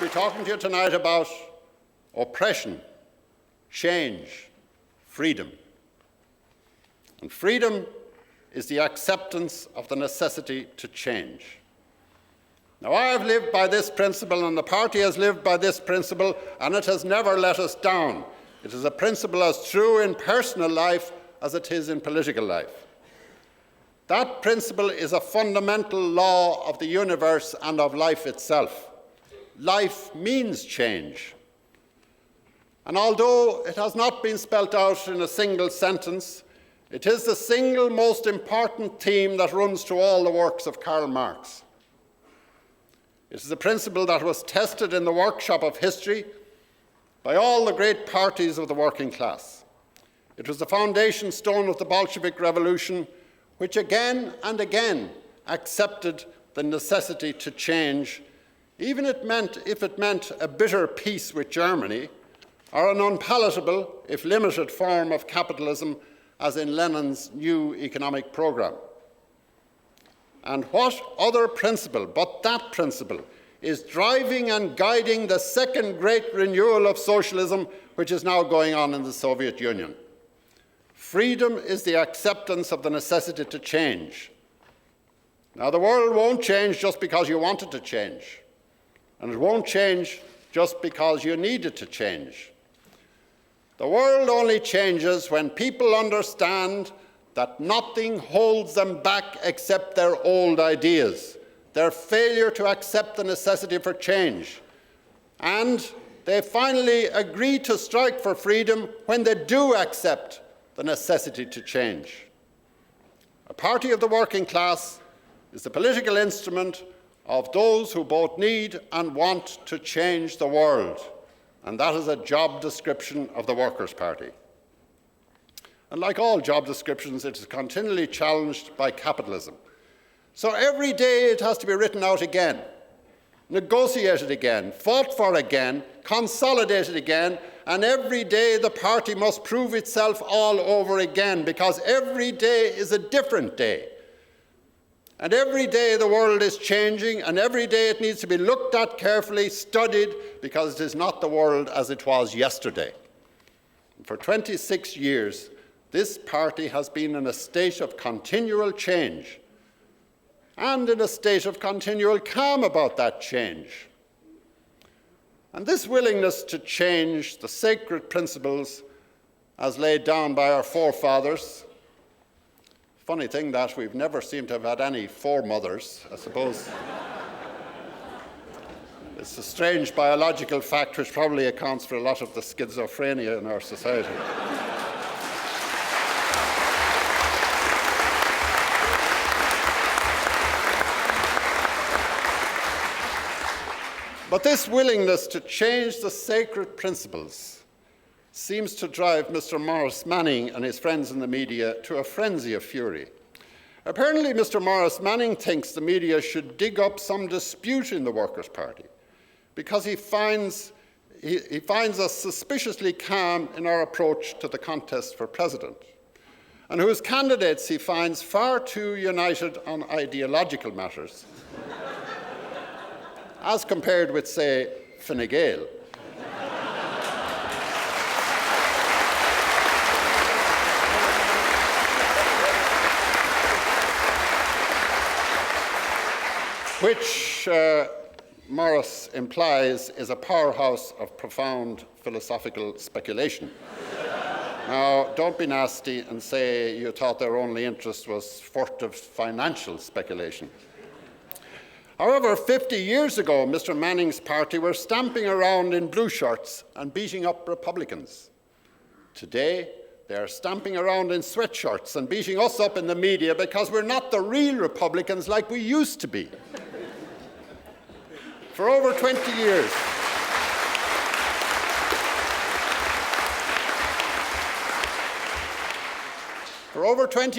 be talking to you tonight about oppression, change, freedom. And freedom is the acceptance of the necessity to change. Now, I have lived by this principle, and the party has lived by this principle, and it has never let us down. It is a principle as true in personal life as it is in political life. That principle is a fundamental law of the universe and of life itself. Life means change. And although it has not been spelt out in a single sentence, it is the single most important theme that runs through all the works of Karl Marx. It is a principle that was tested in the workshop of history by all the great parties of the working class. It was the foundation stone of the Bolshevik Revolution, which again and again accepted the necessity to change, even if it meant a bitter peace with Germany, or an unpalatable, if limited, form of capitalism, as in Lenin's new economic program. And what other principle but that principle is driving and guiding the second great renewal of socialism, which is now going on in the Soviet Union? Freedom is the acceptance of the necessity to change. Now, the world won't change just because you want it to change, and it won't change just because you need it to change. The world only changes when people understand that nothing holds them back except their old ideas, their failure to accept the necessity for change. And they finally agree to strike for freedom when they do accept the necessity to change. A party of the working class is the political instrument of those who both need and want to change the world. And that is a job description of the Workers' Party. And like all job descriptions, it is continually challenged by capitalism. So every day it has to be written out again, negotiated again, fought for again, consolidated again, and every day the party must prove itself all over again, because every day is a different day. And every day the world is changing, and every day it needs to be looked at carefully, studied, because it is not the world as it was yesterday. For 26 years, this party has been in a state of continual change, and in a state of continual calm about that change. And this willingness to change the sacred principles as laid down by our forefathers, funny thing that we've never seemed to have had any foremothers, I suppose. It's a strange biological fact which probably accounts for a lot of the schizophrenia in our society. But this willingness to change the sacred principles seems to drive Mr. Morris Manning and his friends in the media to a frenzy of fury. Apparently, Mr. Morris Manning thinks the media should dig up some dispute in the Workers' Party because he finds us suspiciously calm in our approach to the contest for president, and whose candidates he finds far too united on ideological matters, as compared with, say, Fine Gael. Which Morris implies is a powerhouse of profound philosophical speculation. Now, don't be nasty and say you thought their only interest was furtive financial speculation. However, 50 years ago, Mr. Manning's party were stamping around in blue shirts and beating up Republicans. Today, they are stamping around in sweatshirts and beating us up in the media because we're not the real Republicans like we used to be. For over 20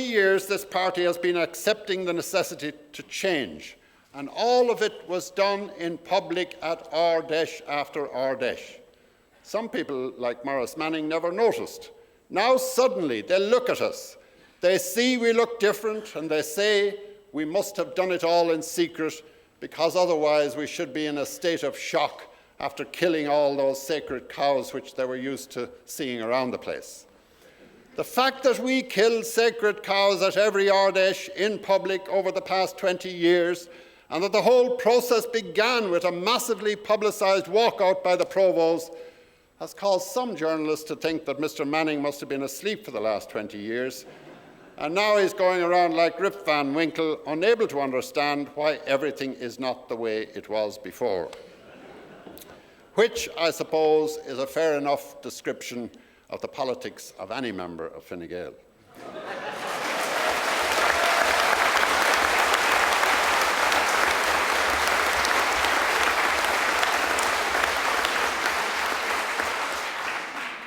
years, this party has been accepting the necessity to change, and all of it was done in public at Ardèche after Ardèche. Some people, like Morris Manning, never noticed. Now suddenly they look at us, they see we look different, and they say we must have done it all in secret because otherwise we should be in a state of shock after killing all those sacred cows which they were used to seeing around the place. The fact that we killed sacred cows at every Ardesh in public over the past 20 years, and that the whole process began with a massively publicised walkout by the provost, has caused some journalists to think that Mr. Manning must have been asleep for the last 20 years, and now he's going around like Rip Van Winkle, unable to understand why everything is not the way it was before. Which, I suppose, is a fair enough description of the politics of any member of Fine Gael.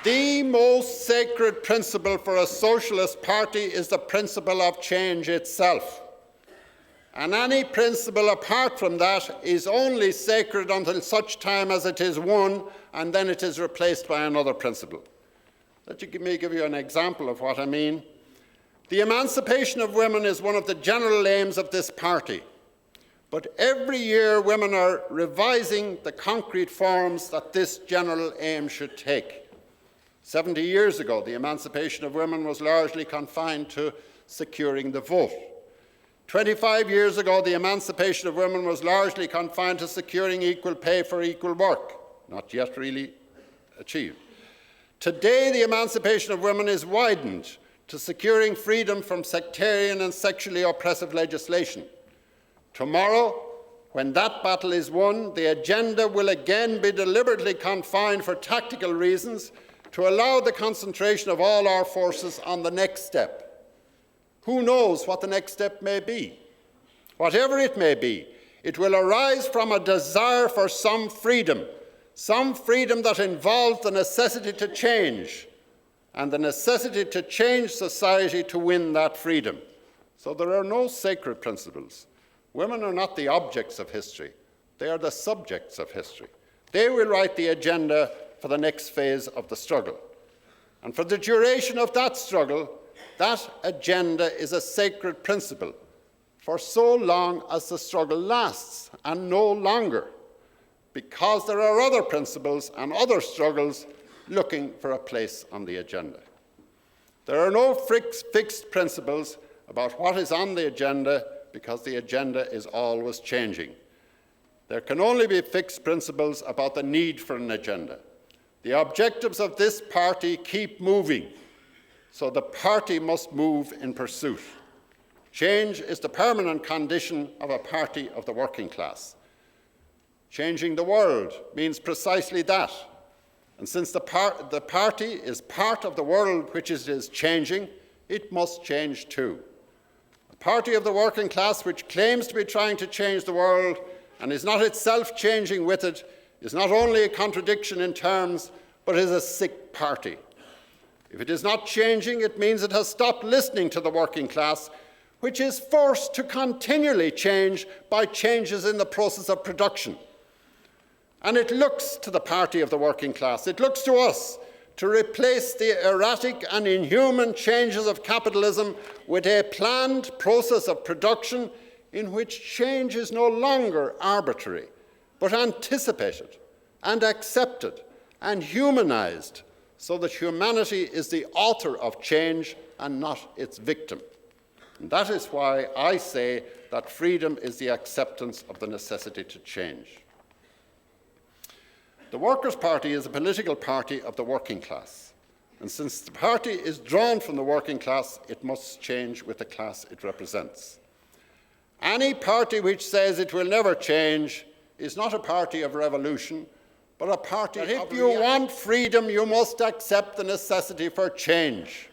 The most sacred principle for a socialist party is the principle of change itself. And any principle apart from that is only sacred until such time as it is won, and then it is replaced by another principle. Let me give you an example of what I mean. The emancipation of women is one of the general aims of this party. But every year women are revising the concrete forms that this general aim should take. 70 years ago, the emancipation of women was largely confined to securing the vote. 25 years ago, the emancipation of women was largely confined to securing equal pay for equal work, not yet really achieved. Today, the emancipation of women is widened to securing freedom from sectarian and sexually oppressive legislation. Tomorrow, when that battle is won, the agenda will again be deliberately confined for tactical reasons to allow the concentration of all our forces on the next step. Who knows what the next step may be? Whatever it may be, it will arise from a desire for some freedom that involves the necessity to change, and the necessity to change society to win that freedom. So there are no sacred principles. Women are not the objects of history. They are the subjects of history. They will write the agenda for the next phase of the struggle. And for the duration of that struggle, that agenda is a sacred principle for so long as the struggle lasts, and no longer, because there are other principles and other struggles looking for a place on the agenda. There are no fixed principles about what is on the agenda, because the agenda is always changing. There can only be fixed principles about the need for an agenda. The objectives of this party keep moving, so the party must move in pursuit. Change is the permanent condition of a party of the working class. Changing the world means precisely that. And since the party is part of the world which it is changing, it must change too. A party of the working class which claims to be trying to change the world and is not itself changing with it is not only a contradiction in terms, but is a sick party. If it is not changing, it means it has stopped listening to the working class, which is forced to continually change by changes in the process of production. And it looks to the party of the working class, it looks to us, to replace the erratic and inhuman changes of capitalism with a planned process of production in which change is no longer arbitrary, but anticipated and accepted and humanized, so that humanity is the author of change and not its victim. And that is why I say that freedom is the acceptance of the necessity to change. The Workers' Party is a political party of the working class. And since the party is drawn from the working class, it must change with the class it represents. Any party which says it will never change is not a party of revolution, but a party of if you want freedom, you must accept the necessity for change.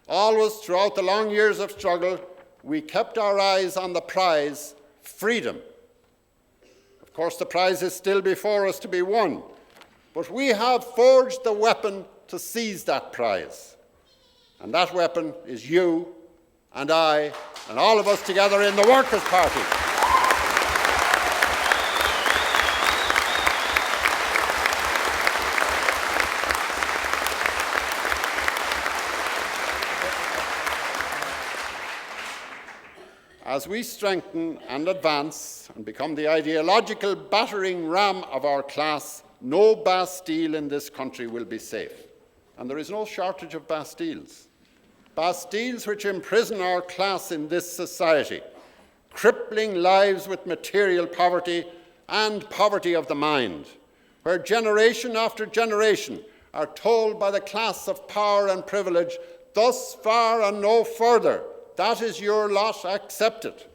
Always throughout the long years of struggle, we kept our eyes on the prize, freedom. Of course, the prize is still before us to be won, but we have forged the weapon to seize that prize. And that weapon is you and I and all of us together in the Workers' Party. as we strengthen and advance and become the ideological battering ram of our class, no Bastille in this country will be safe. And there is no shortage of Bastilles. Bastilles which imprison our class in this society, crippling lives with material poverty and poverty of the mind, where generation after generation are told by the class of power and privilege, thus far and no further, that is your lot, accept it,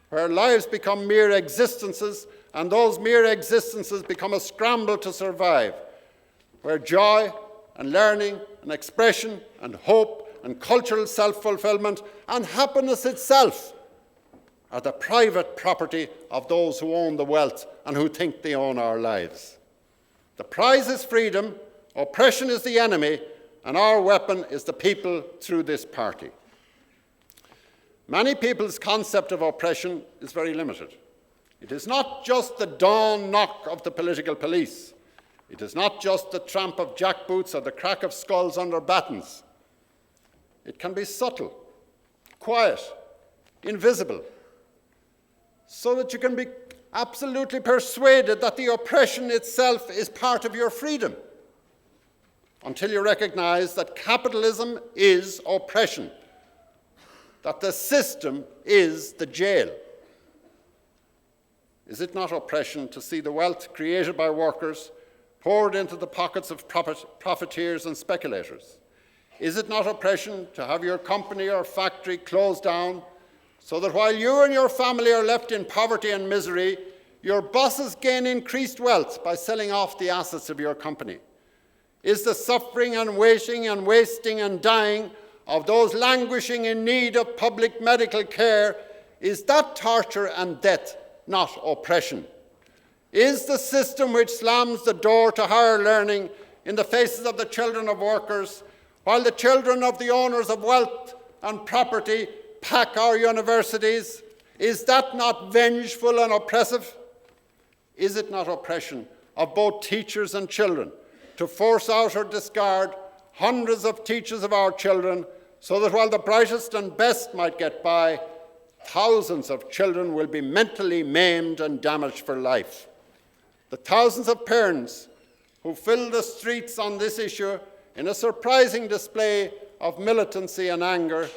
where lives become mere existences and those mere existences become a scramble to survive, where joy and learning and expression and hope and cultural self-fulfillment and happiness itself are the private property of those who own the wealth and who think they own our lives. The prize is freedom, oppression is the enemy, and our weapon is the people through this party. Many people's concept of oppression is very limited. It is not just the dawn knock of the political police. It is not just the tramp of jackboots or the crack of skulls under battens. It can be subtle, quiet, invisible, so that you can be absolutely persuaded that the oppression itself is part of your freedom, until you recognize that capitalism is oppression, that the system is the jail. Is it not oppression to see the wealth created by workers poured into the pockets of profiteers and speculators? Is it not oppression to have your company or factory closed down so that while you and your family are left in poverty and misery, your bosses gain increased wealth by selling off the assets of your company? Is the suffering and waiting and wasting and dying of those languishing in need of public medical care, is that torture and death not oppression? Is the system which slams the door to higher learning in the faces of the children of workers, while the children of the owners of wealth and property pack our universities, is that not vengeful and oppressive? Is it not oppression of both teachers and children to force out or discard hundreds of teachers of our children, so that while the brightest and best might get by, thousands of children will be mentally maimed and damaged for life? The thousands of parents who fill the streets on this issue in a surprising display of militancy and anger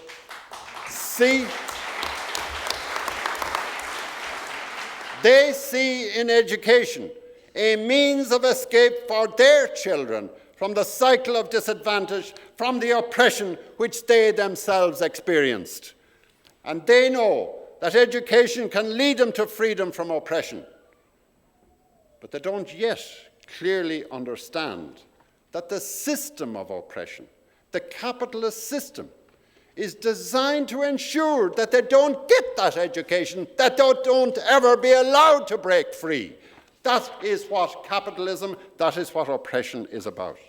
they see in education a means of escape for their children from the cycle of disadvantage, from the oppression which they themselves experienced. And they know that education can lead them to freedom from oppression. But they don't yet clearly understand that the system of oppression, the capitalist system, is designed to ensure that they don't get that education, that they don't ever be allowed to break free. That is what capitalism, that is what oppression is about.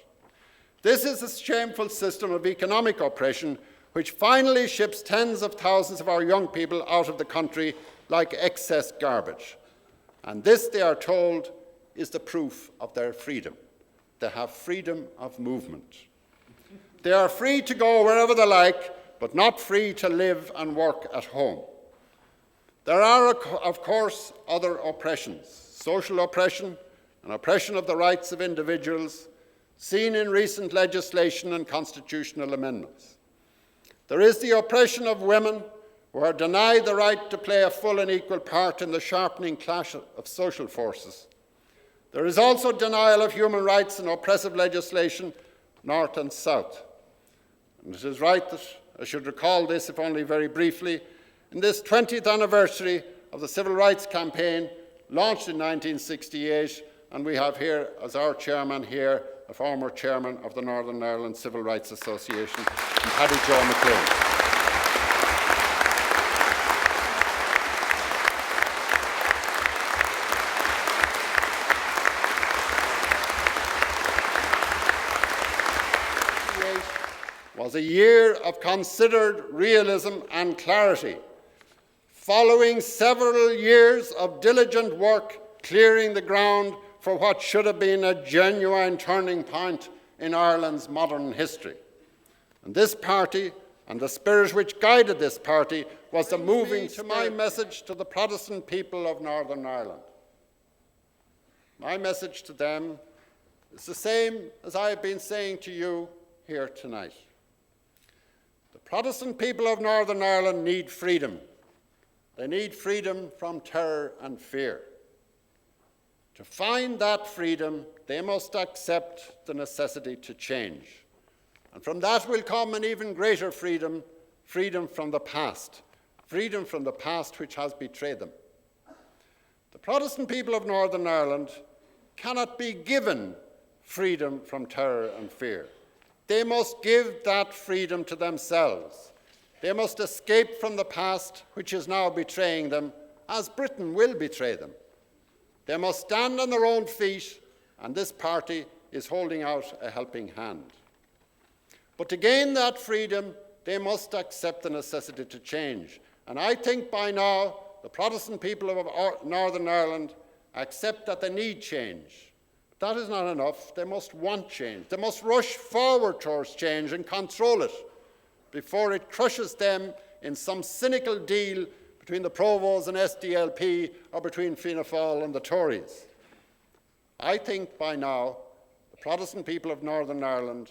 This is a shameful system of economic oppression which finally ships tens of thousands of our young people out of the country like excess garbage. And this, they are told, is the proof of their freedom. They have freedom of movement. They are free to go wherever they like, but not free to live and work at home. There are, of course, other oppressions: social oppression and oppression of the rights of individuals, seen in recent legislation and constitutional amendments. There is the oppression of women, who are denied the right to play a full and equal part in the sharpening clash of social forces. There is also denial of human rights and oppressive legislation, north and south. And it is right that I should recall this, if only very briefly, in this 20th anniversary of the Civil Rights Campaign, launched in 1968, and we have here, as our chairman here, a former chairman of the Northern Ireland Civil Rights Association, Paddy Joe McLean. Was a year of considered realism and clarity, following several years of diligent work clearing the ground for what should have been a genuine turning point in Ireland's modern history. And this party, And the spirit which guided this party was the moving to my message to the Protestant people of Northern Ireland. My message to them is the same as I have been saying to you here tonight. The Protestant people of Northern Ireland need freedom. They need freedom from terror and fear. To find that freedom, they must accept the necessity to change. And from that will come an even greater freedom, freedom from the past which has betrayed them. The Protestant people of Northern Ireland cannot be given freedom from terror and fear. They must give that freedom to themselves. They must escape from the past which is now betraying them, as Britain will betray them. They must stand on their own feet, and this party is holding out a helping hand. But to gain that freedom, they must accept the necessity to change. And I think by now, the Protestant people of Northern Ireland accept that they need change. That is not enough. They must want change. They must rush forward towards change and control it before it crushes them in some cynical deal between the Provos and SDLP or between Fianna Fáil and the Tories. I think by now the Protestant people of Northern Ireland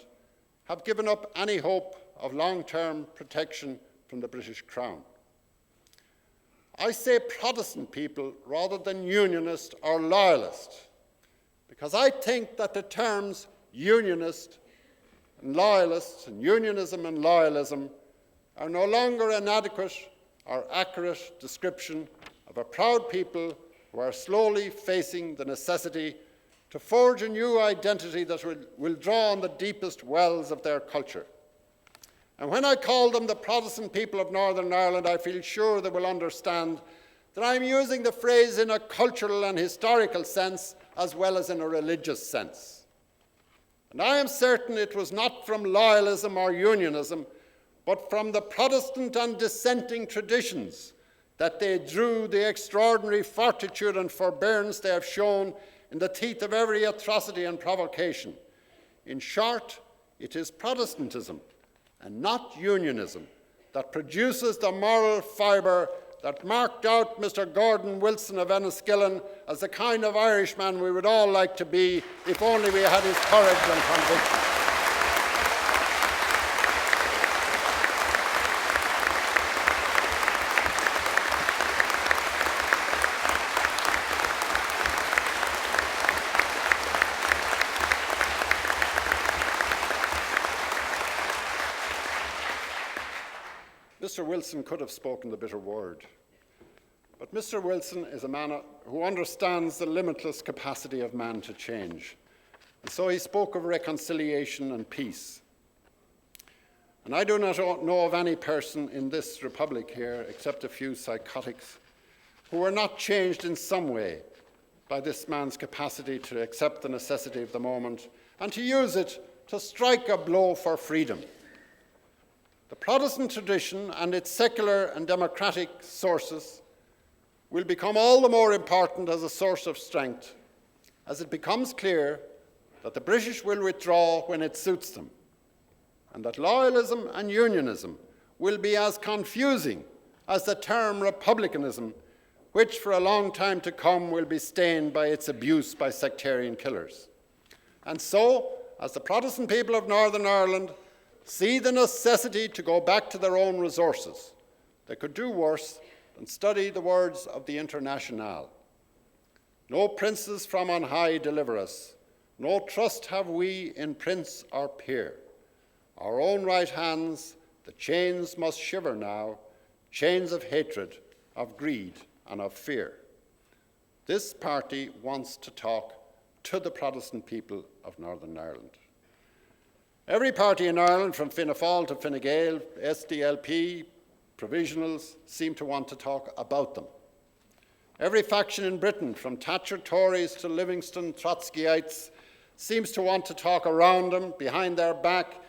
have given up any hope of long-term protection from the British Crown. I say Protestant people rather than unionist or loyalist, because I think that the terms unionist and loyalist and unionism and loyalism are no longer an adequate or accurate description of a proud people who are slowly facing the necessity to forge a new identity that will draw on the deepest wells of their culture. And when I call them the Protestant people of Northern Ireland, I feel sure they will understand that I'm using the phrase in a cultural and historical sense as well as in a religious sense. And I am certain it was not from loyalism or unionism, but from the Protestant and dissenting traditions that they drew the extraordinary fortitude and forbearance they have shown in the teeth of every atrocity and provocation. In short, it is Protestantism and not unionism that produces the moral fibre that marked out Mr. Gordon Wilson of Enniskillen as the kind of Irishman we would all like to be if only we had his courage and conviction. Mr. Wilson could have spoken the bitter word, but Mr. Wilson is a man who understands the limitless capacity of man to change, and so he spoke of reconciliation and peace. And I do not know of any person in this republic here, except a few psychotics, who were not changed in some way by this man's capacity to accept the necessity of the moment and to use it to strike a blow for freedom. The Protestant tradition and its secular and democratic sources will become all the more important as a source of strength as it becomes clear that the British will withdraw when it suits them, and that loyalism and unionism will be as confusing as the term republicanism, which for a long time to come will be stained by its abuse by sectarian killers. And so, as the Protestant people of Northern Ireland see the necessity to go back to their own resources, they could do worse than study the words of the Internationale. No princes from on high deliver us, no trust have we in prince or peer. Our own right hands, the chains must shiver now, chains of hatred, of greed, and of fear. This party wants to talk to the Protestant people of Northern Ireland. Every party in Ireland, from Fianna Fáil to Fine Gael, SDLP, provisionals, seem to want to talk about them. Every faction in Britain, from Thatcher Tories to Livingston Trotskyites, seems to want to talk around them, behind their back,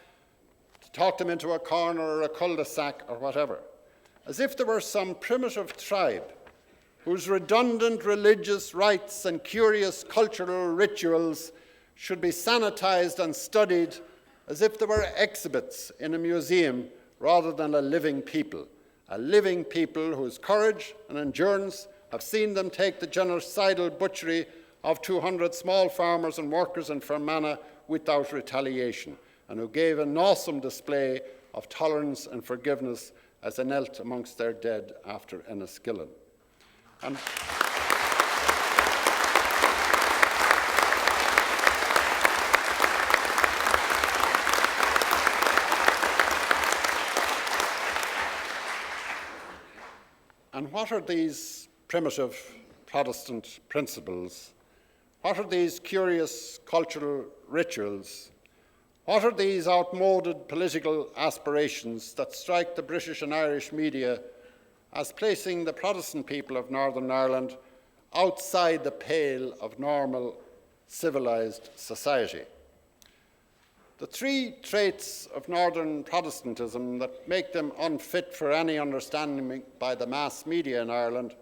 to talk them into a corner or a cul-de-sac or whatever, as if there were some primitive tribe whose redundant religious rites and curious cultural rituals should be sanitized and studied as if they were exhibits in a museum rather than a living people whose courage and endurance have seen them take the genocidal butchery of 200 small farmers and workers in Fermanagh without retaliation, and who gave an awesome display of tolerance and forgiveness as they knelt amongst their dead after Enniskillen. And what are these primitive Protestant principles? What are these curious cultural rituals? What are these outmoded political aspirations that strike the British and Irish media as placing the Protestant people of Northern Ireland outside the pale of normal, civilized society? The three traits of Northern Protestantism that make them unfit for any understanding by the mass media in Ireland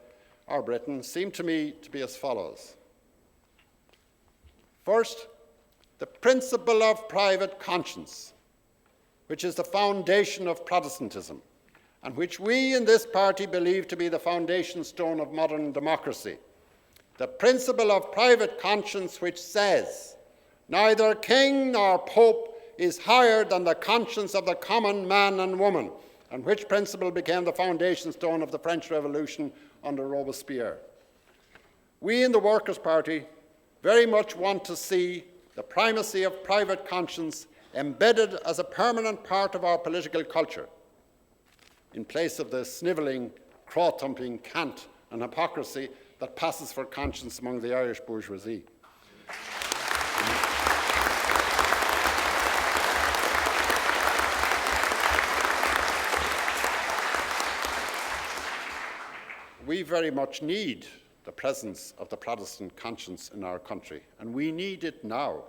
or Britain seem to me to be as follows. First, the principle of private conscience, which is the foundation of Protestantism, and which we in this party believe to be the foundation stone of modern democracy. The principle of private conscience, which says, neither king nor pope is higher than the conscience of the common man and woman, and which principle became the foundation stone of the French Revolution under Robespierre. We in the Workers' Party very much want to see the primacy of private conscience embedded as a permanent part of our political culture, in place of the snivelling, craw-thumping cant and hypocrisy that passes for conscience among the Irish bourgeoisie. We very much need the presence of the Protestant conscience in our country, and we need it now.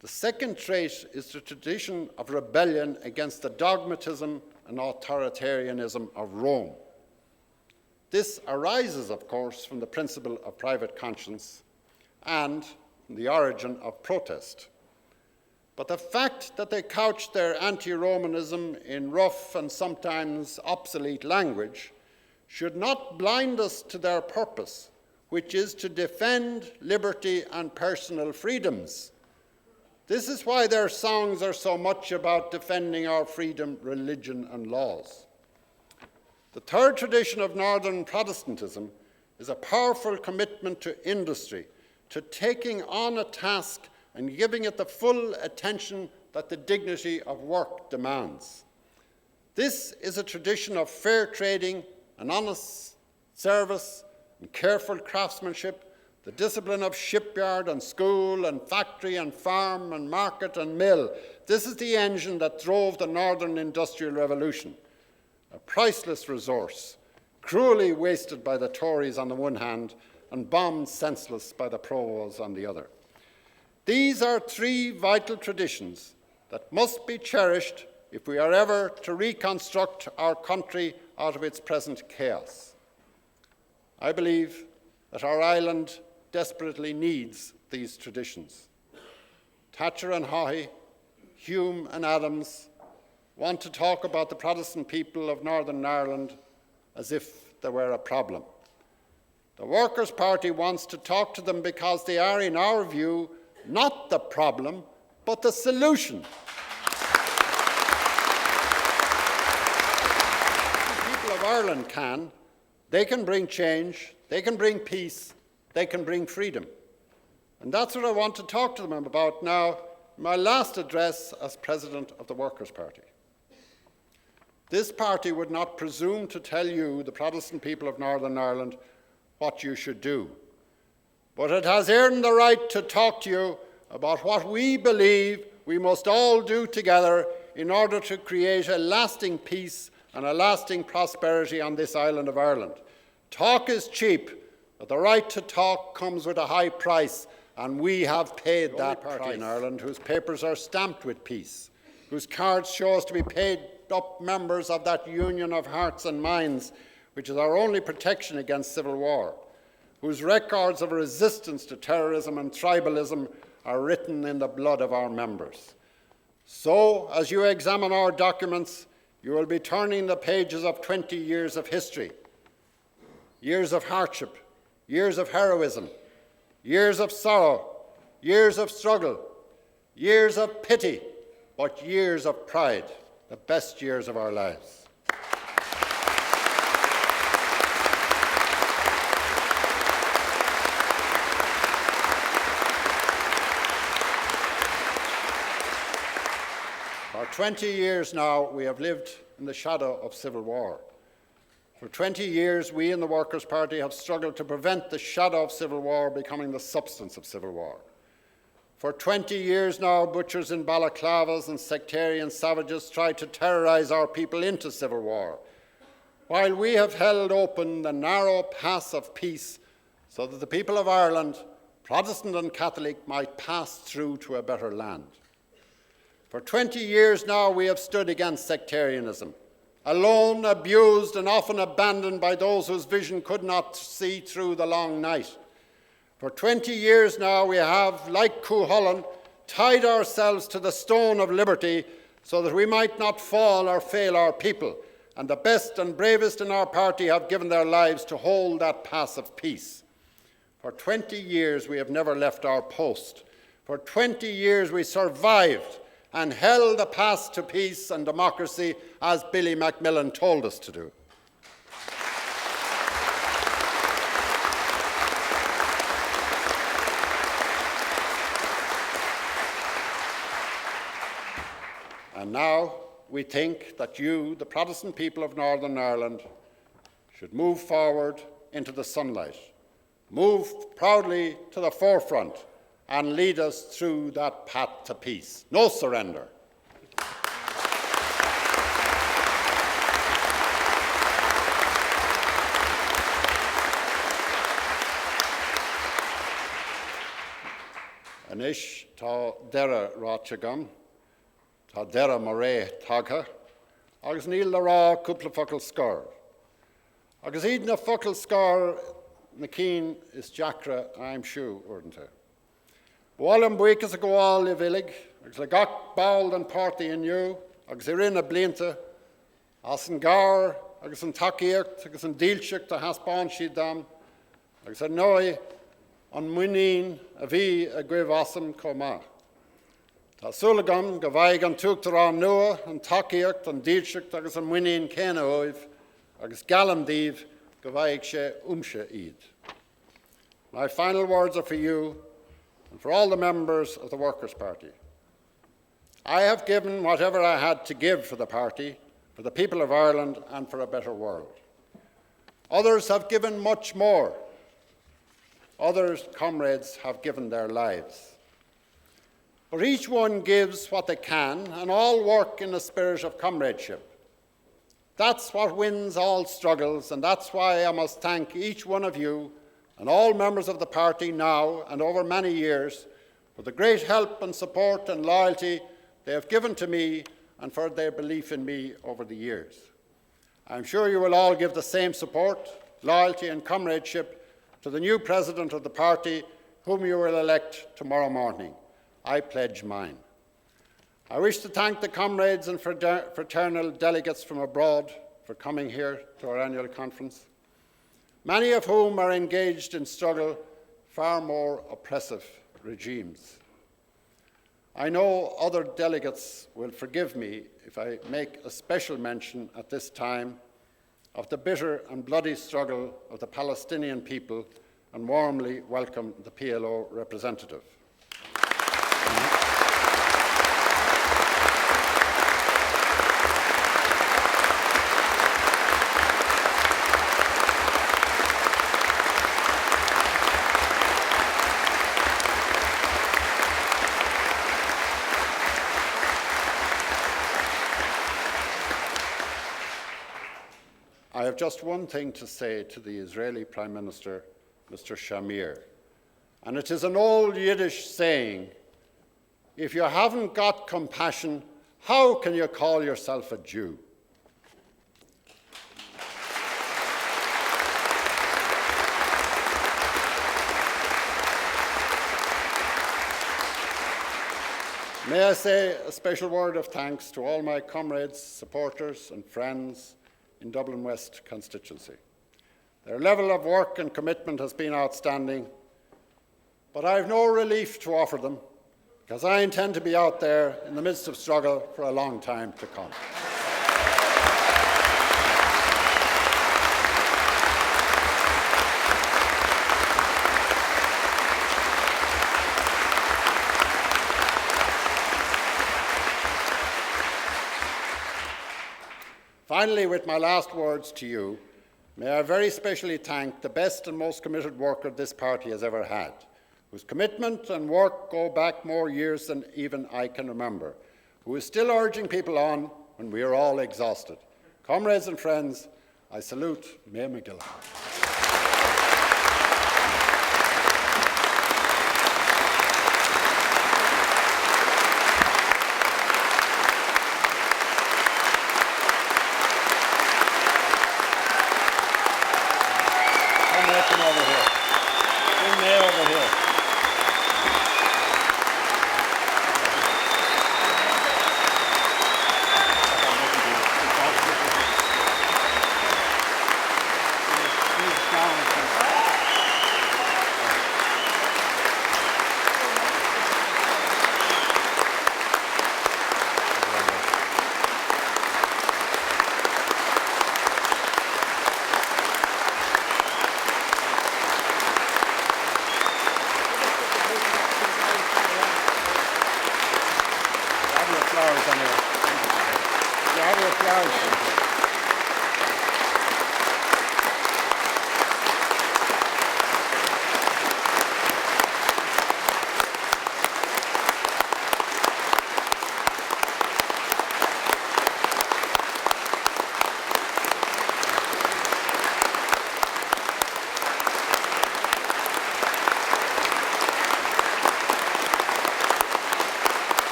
The second trait is the tradition of rebellion against the dogmatism and authoritarianism of Rome. This arises, of course, from the principle of private conscience and from the origin of protest. But the fact that they couch their anti-Romanism in rough and sometimes obsolete language should not blind us to their purpose, which is to defend liberty and personal freedoms. This is why their songs are so much about defending our freedom, religion, and laws. The third tradition of Northern Protestantism is a powerful commitment to industry, to taking on a task and giving it the full attention that the dignity of work demands. This is a tradition of fair trading and honest service and careful craftsmanship, the discipline of shipyard and school and factory and farm and market and mill. This is the engine that drove the Northern Industrial Revolution, a priceless resource, cruelly wasted by the Tories on the one hand and bombed senseless by the pros on the other. These are three vital traditions that must be cherished if we are ever to reconstruct our country out of its present chaos. I believe that our island desperately needs these traditions. Thatcher and Haughey, Hume and Adams want to talk about the Protestant people of Northern Ireland as if they were a problem. The Workers' Party wants to talk to them because they are, in our view, not the problem, but the solution. Ireland can. They can bring change, they can bring peace, they can bring freedom. And that's what I want to talk to them about now, in my last address as President of the Workers' Party. This party would not presume to tell you, the Protestant people of Northern Ireland, what you should do. But it has earned the right to talk to you about what we believe we must all do together in order to create a lasting peace and a lasting prosperity on this island of Ireland. Talk is cheap, but the right to talk comes with a high price, and we have paid that price. In Ireland whose papers are stamped with peace, whose cards show us to be paid up members of that union of hearts and minds, which is our only protection against civil war, whose records of resistance to terrorism and tribalism are written in the blood of our members. So, as you examine our documents, you will be turning the pages of 20 years of history, years of hardship, years of heroism, years of sorrow, years of struggle, years of pity, but years of pride, the best years of our lives. For 20 years now, we have lived in the shadow of civil war. For 20 years, we in the Workers' Party have struggled to prevent the shadow of civil war becoming the substance of civil war. For 20 years now, butchers in balaclavas and sectarian savages tried to terrorize our people into civil war, while we have held open the narrow path of peace so that the people of Ireland, Protestant and Catholic, might pass through to a better land. For 20 years now, we have stood against sectarianism, alone, abused, and often abandoned by those whose vision could not see through the long night. For 20 years now, we have, like Cuchulainn, tied ourselves to the stone of liberty so that we might not fall or fail our people, and the best and bravest in our party have given their lives to hold that path of peace. For 20 years, we have never left our post. For 20 years, we survived and held the path to peace and democracy as Billy Macmillan told us to do. And now we think that you, the Protestant people of Northern Ireland, should move forward into the sunlight, move proudly to the forefront, and lead us through that path to peace. No surrender. Anish tá dera rátegam, tá dera maré tagha, agus níl le rá cúpla focail scar. Agus iad na focail scar na cín is Jackra I'm shoe ordinta. Bhálam buchas a gháil I bhilig, agus le gach bail an party inniu, agus I rinne blianta, as an gar, agus an takeíocht, agus an dílseacht a haspáin siad dam, agus ar nói an muinín a bhí a gcuibh asam comá. Tá súlagam go bhaig an tuachtarán nua, an takeíocht, an dílseacht, agus an muinín céine óibh, agus galamdíobh go bhaig sé iad. My final words are for you, and for all the members of the Workers' Party. I have given whatever I had to give for the party, for the people of Ireland, and for a better world. Others have given much more. Others, comrades, have given their lives. But each one gives what they can, and all work in a spirit of comradeship. That's what wins all struggles, and that's why I must thank each one of you and all members of the party now and over many years for the great help and support and loyalty they have given to me and for their belief in me over the years. I'm sure you will all give the same support, loyalty and comradeship to the new president of the party, whom you will elect tomorrow morning. I pledge mine. I wish to thank the comrades and fraternal delegates from abroad for coming here to our annual conference, many of whom are engaged in struggle far more oppressive regimes. I know other delegates will forgive me if I make a special mention at this time of the bitter and bloody struggle of the Palestinian people and warmly welcome the PLO representative. I have just one thing to say to the Israeli Prime Minister, Mr. Shamir, and it is an old Yiddish saying, if you haven't got compassion, how can you call yourself a Jew? May I say a special word of thanks to all my comrades, supporters and friends in Dublin West constituency. Their level of work and commitment has been outstanding, but I have no relief to offer them because I intend to be out there in the midst of struggle for a long time to come. Finally, with my last words to you, may I very specially thank the best and most committed worker this party has ever had, whose commitment and work go back more years than even I can remember, who is still urging people on when we are all exhausted. Comrades and friends, I salute Mayor McGill.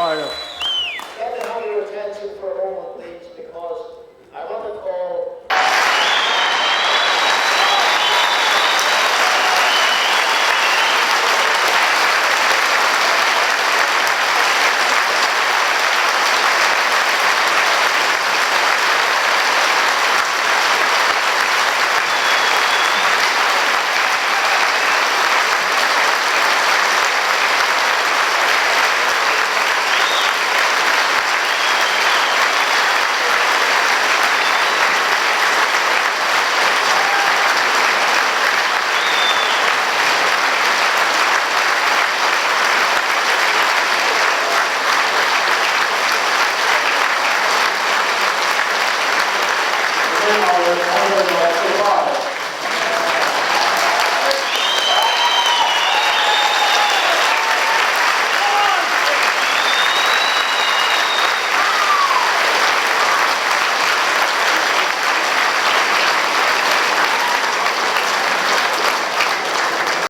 Can I have your attention for a moment?